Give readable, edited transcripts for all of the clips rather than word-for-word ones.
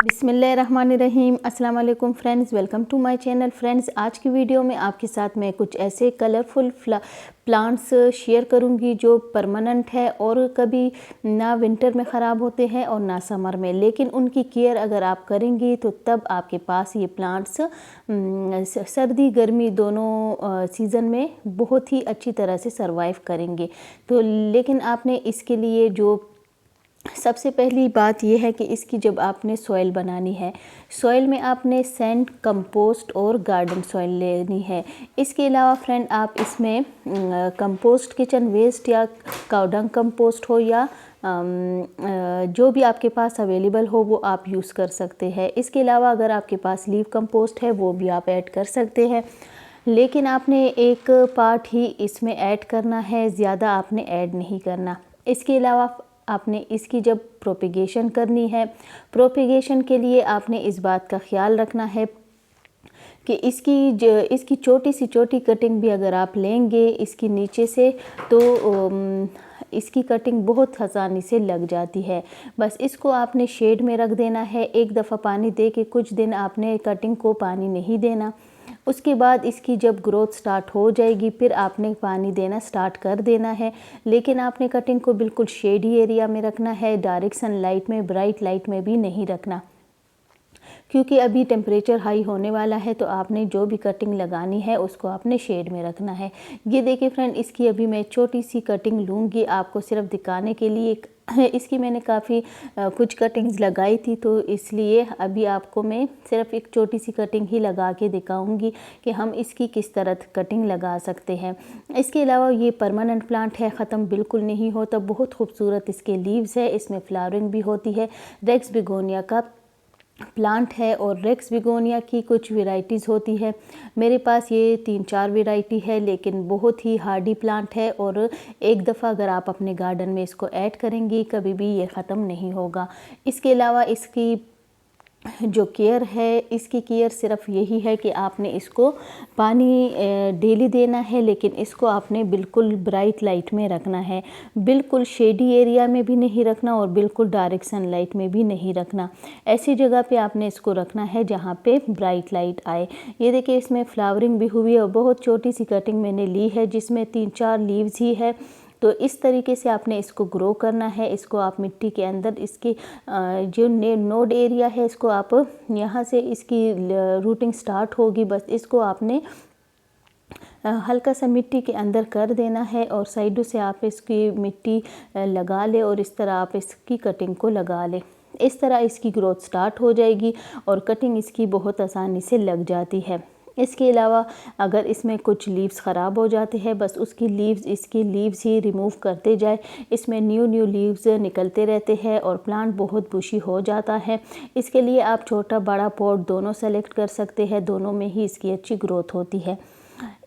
बिस्मिल्लाहिर्रहमानिर्रहीम। अस्सलाम वालेकुम friends, welcome to my channel. Friends, आज की वीडियो में आपके साथ मैं कुछ ऐसे कलरफुल प्लांट्स शेयर करूंगी जो परमानेंट है और कभी ना विंटर में ख़राब होते हैं और ना समर में, लेकिन उनकी केयर अगर आप करेंगी तो तब आपके पास ये प्लांट्स सर्दी गर्मी दोनों सीज़न में बहुत ही अच्छी तरह से सरवाइव करेंगे। तो लेकिन आपने इसके लिए जो सबसे पहली बात यह है कि इसकी जब आपने सॉइल बनानी है, सॉइल में आपने सैंड, कंपोस्ट और गार्डन सॉइल लेनी है। इसके अलावा फ्रेंड आप इसमें कंपोस्ट, किचन वेस्ट या काउडंग कंपोस्ट हो या जो भी आपके पास अवेलेबल हो वो आप यूज़ कर सकते हैं। इसके अलावा अगर आपके पास लीव कंपोस्ट है वो भी आप ऐड कर सकते हैं, लेकिन आपने एक पार्ट ही इसमें ऐड करना है, ज़्यादा आपने ऐड नहीं करना। इसके अलावा आपने इसकी जब प्रोपिगेशन करनी है, प्रोपिगेशन के लिए आपने इस बात का ख्याल रखना है कि इसकी छोटी सी छोटी कटिंग भी अगर आप लेंगे इसकी नीचे से तो इसकी कटिंग बहुत आसानी से लग जाती है। बस इसको आपने शेड में रख देना है। एक दफ़ा पानी दे के कुछ दिन आपने कटिंग को पानी नहीं देना। उसके बाद इसकी जब ग्रोथ स्टार्ट हो जाएगी फिर आपने पानी देना स्टार्ट कर देना है, लेकिन आपने कटिंग को बिल्कुल शेडी एरिया में रखना है, डायरेक्ट सनलाइट में, ब्राइट लाइट में भी नहीं रखना, क्योंकि अभी टेम्परेचर हाई होने वाला है। तो आपने जो भी कटिंग लगानी है उसको आपने शेड में रखना है। ये देखिए फ्रेंड, इसकी अभी मैं छोटी सी कटिंग लूँगी आपको सिर्फ दिखाने के लिए। इसकी मैंने काफ़ी कुछ कटिंग्स लगाई थी, तो इसलिए अभी आपको मैं सिर्फ एक छोटी सी कटिंग ही लगा के दिखाऊंगी कि हम इसकी किस तरह कटिंग लगा सकते हैं। इसके अलावा ये परमानेंट प्लांट है, ख़त्म बिल्कुल नहीं होता, बहुत खूबसूरत इसके लीव्स है, इसमें फ्लावरिंग भी होती है। रेक्स बिगोनिया का प्लांट है और रेक्स बिगोनिया की कुछ वैरायटीज़ होती है। मेरे पास ये 3-4 वैरायटी है, लेकिन बहुत ही हार्डी प्लांट है और एक दफ़ा अगर आप अपने गार्डन में इसको ऐड करेंगी कभी भी ये ख़त्म नहीं होगा। इसके अलावा इसकी जो केयर है, इसकी केयर सिर्फ यही है कि आपने इसको पानी डेली देना है, लेकिन इसको आपने बिल्कुल ब्राइट लाइट में रखना है, बिल्कुल शेडी एरिया में भी नहीं रखना और बिल्कुल डायरेक्ट सनलाइट में भी नहीं रखना। ऐसी जगह पे आपने इसको रखना है जहाँ पे ब्राइट लाइट आए। ये देखिए इसमें फ्लावरिंग भी हुई है और बहुत छोटी सी कटिंग मैंने ली है जिसमें 3-4 लीव्स ही है। तो इस तरीके से आपने इसको ग्रो करना है। इसको आप मिट्टी के अंदर इसकी जो नोड एरिया है इसको आप यहाँ से इसकी रूटिंग स्टार्ट होगी, बस इसको आपने हल्का सा मिट्टी के अंदर कर देना है और साइडों से आप इसकी मिट्टी लगा ले और इस तरह आप इसकी कटिंग को लगा ले। इस तरह इसकी ग्रोथ स्टार्ट हो जाएगी और कटिंग इसकी बहुत आसानी से लग जाती है। इसके अलावा अगर इसमें कुछ लीव्स ख़राब हो जाते हैं, बस इसकी लीव्स ही रिमूव करते जाए। इसमें न्यू लीव्स निकलते रहते हैं और प्लांट बहुत बुशी हो जाता है। इसके लिए आप छोटा बड़ा पॉट दोनों सेलेक्ट कर सकते हैं, दोनों में ही इसकी अच्छी ग्रोथ होती है।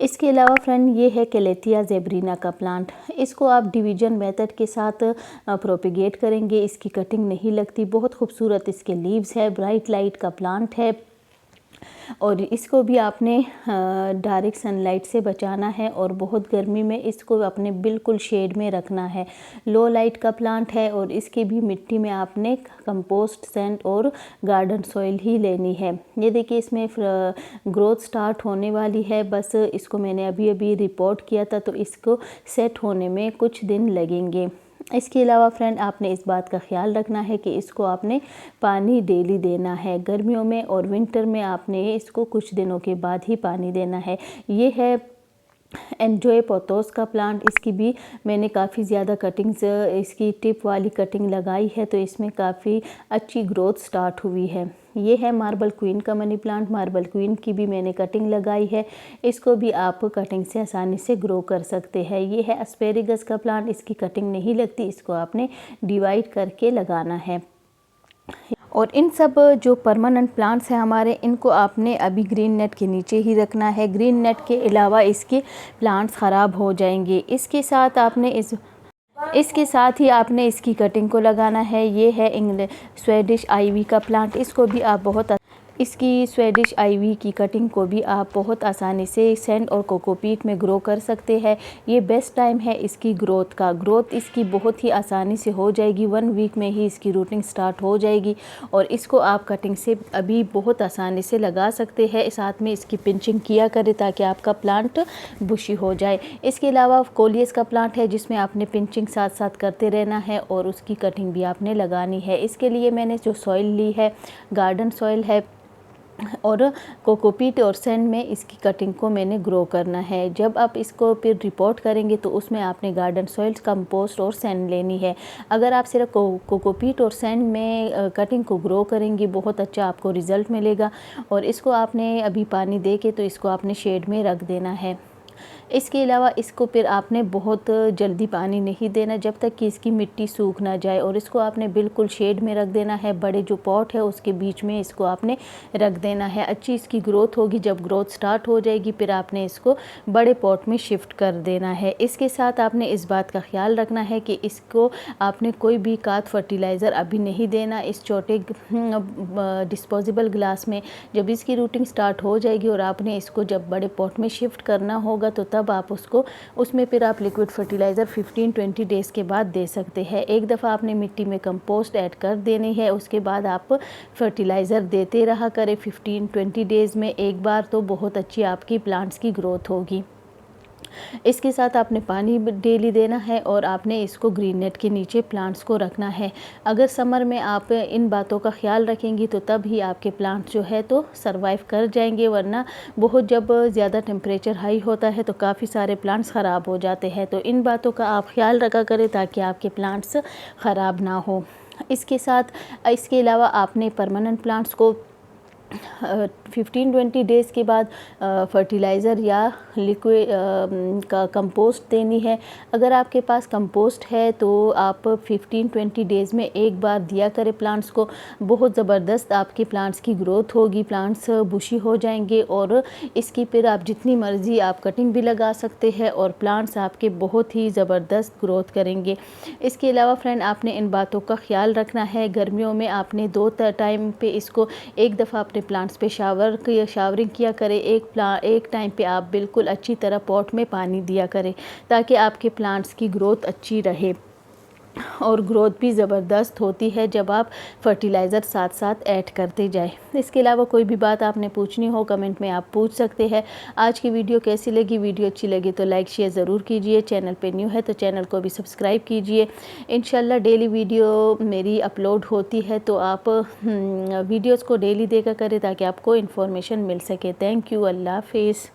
इसके अलावा फ्रेंड ये है कैलेथिया ज़ेब्रिना का प्लांट। इसको आप डिवीजन मेथड के साथ प्रोपिगेट करेंगे, इसकी कटिंग नहीं लगती, बहुत खूबसूरत इसके लीव्स है, ब्राइट लाइट का प्लांट है और इसको भी आपने डायरेक्ट सनलाइट से बचाना है और बहुत गर्मी में इसको अपने बिल्कुल शेड में रखना है। लो लाइट का प्लांट है और इसकी भी मिट्टी में आपने कंपोस्ट, सैंड और गार्डन सॉइल ही लेनी है। ये देखिए इसमें ग्रोथ स्टार्ट होने वाली है, बस इसको मैंने अभी रिपोर्ट किया था, तो इसको सेट होने में कुछ दिन लगेंगे। इसके अलावा फ्रेंड आपने इस बात का ख्याल रखना है कि इसको आपने पानी डेली देना है। गर्मियों में और विंटर में आपने इसको कुछ दिनों के बाद ही पानी देना है। ये है एन्जॉय पोथोस का प्लांट। इसकी भी मैंने काफ़ी ज़्यादा कटिंग्स, इसकी टिप वाली कटिंग लगाई है, तो इसमें काफ़ी अच्छी ग्रोथ स्टार्ट हुई है। ये है मार्बल क्वीन का मनी प्लांट। मार्बल क्वीन की भी मैंने कटिंग लगाई है, इसको भी आप कटिंग से आसानी से ग्रो कर सकते हैं। ये है एस्पेरेगस का प्लांट, इसकी कटिंग नहीं लगती, इसको आपने डिवाइड करके लगाना है। और इन सब जो परमानेंट प्लांट्स हैं हमारे, इनको आपने अभी ग्रीन नेट के नीचे ही रखना है। ग्रीन नेट के अलावा इसके प्लांट्स ख़राब हो जाएंगे। इसके साथ ही आपने इसकी कटिंग को लगाना है। ये है स्वेडिश आईवी का प्लांट। इसको भी आप बहुत इसकी स्वेडिश आईवी की कटिंग को भी आप बहुत आसानी से सैंड और कोकोपीट में ग्रो कर सकते हैं। ये बेस्ट टाइम है इसकी ग्रोथ का। ग्रोथ इसकी बहुत ही आसानी से हो जाएगी, 1 वीक में ही इसकी रूटिंग स्टार्ट हो जाएगी और इसको आप कटिंग से अभी बहुत आसानी से लगा सकते हैं। साथ में इसकी पिंचिंग किया करें ताकि आपका प्लांट बुशी हो जाए। इसके अलावा कोलियस का प्लांट है जिसमें आपने पिंचिंग साथ साथ करते रहना है और उसकी कटिंग भी आपने लगानी है। इसके लिए मैंने जो सॉइल ली है गार्डन सॉइल है और कोकोपीट और सैंड में इसकी कटिंग को मैंने ग्रो करना है। जब आप इसको फिर रिपोर्ट करेंगे तो उसमें आपने गार्डन सॉइल्स, कंपोस्ट और सैंड लेनी है। अगर आप सिर्फ कोकोपीट और सैंड में कटिंग को ग्रो करेंगे बहुत अच्छा आपको रिज़ल्ट मिलेगा। और इसको आपने अभी पानी दे के तो इसको आपने शेड में रख देना है। इसके अलावा इसको फिर आपने बहुत जल्दी पानी नहीं देना जब तक कि इसकी मिट्टी सूख ना जाए और इसको आपने बिल्कुल शेड में रख देना है। बड़े जो पॉट है उसके बीच में इसको आपने रख देना है। अच्छी इसकी ग्रोथ होगी। जब ग्रोथ स्टार्ट हो जाएगी फिर आपने इसको बड़े पॉट में शिफ्ट कर देना है। इसके साथ आपने इस बात का ख्याल रखना है कि इसको आपने कोई भी खाद फर्टिलाइज़र अभी नहीं देना। इस छोटे डिस्पोजेबल ग्लास में जब इसकी रूटिंग स्टार्ट हो जाएगी और आपने इसको जब बड़े पॉट में शिफ्ट करना होगा तो तब आप उसमें फिर आप लिक्विड फर्टिलाइज़र 15-20 डेज़ के बाद दे सकते हैं। एक दफ़ा आपने मिट्टी में कंपोस्ट ऐड कर देनी है, उसके बाद आप फर्टिलाइज़र देते रहा करें 15-20 डेज़ में एक बार, तो बहुत अच्छी आपकी प्लांट्स की ग्रोथ होगी। इसके साथ आपने पानी डेली देना है और आपने इसको ग्रीन नेट के नीचे प्लांट्स को रखना है। अगर समर में आप इन बातों का ख्याल रखेंगी तो तब ही आपके प्लांट्स जो है तो सरवाइव कर जाएंगे, वरना बहुत जब ज़्यादा टेम्परेचर हाई होता है तो काफ़ी सारे प्लांट्स ख़राब हो जाते हैं। तो इन बातों का आप ख्याल रखा करें ताकि आपके प्लांट्स ख़राब ना हो। इसके अलावा आपने परमानेंट प्लांट्स को 15-20 डेज़ के बाद फर्टिलाइज़र या लिक्विड का कंपोस्ट देनी है। अगर आपके पास कंपोस्ट है तो आप 15-20 डेज़ में एक बार दिया करें प्लांट्स को। बहुत ज़बरदस्त आपके प्लांट्स की ग्रोथ होगी, प्लांट्स बुशी हो जाएंगे और इसकी फिर आप जितनी मर्ज़ी आप कटिंग भी लगा सकते हैं और प्लांट्स आपके बहुत ही ज़बरदस्त ग्रोथ करेंगे। इसके अलावा फ्रेंड आपने इन बातों का ख्याल रखना है। गर्मियों में आपने 2 टाइम पे इसको, एक दफ़ा अपने प्लांट्स पे शावरिंग किया करें, एक टाइम पे आप बिल्कुल अच्छी तरह पॉट में पानी दिया करें ताकि आपके प्लांट्स की ग्रोथ अच्छी रहे। और ग्रोथ भी ज़बरदस्त होती है जब आप फर्टिलाइज़र साथ साथ ऐड करते जाएं। इसके अलावा कोई भी बात आपने पूछनी हो कमेंट में आप पूछ सकते हैं। आज की वीडियो कैसी लगी? वीडियो अच्छी लगी तो लाइक शेयर ज़रूर कीजिए। चैनल पे न्यू है तो चैनल को भी सब्सक्राइब कीजिए। इंशाल्लाह डेली वीडियो मेरी अपलोड होती है तो आप वीडियोज़ को डेली देखा करें ताकि आपको इन्फॉर्मेशन मिल सके। Thank you. अल्लाह हाफिज़।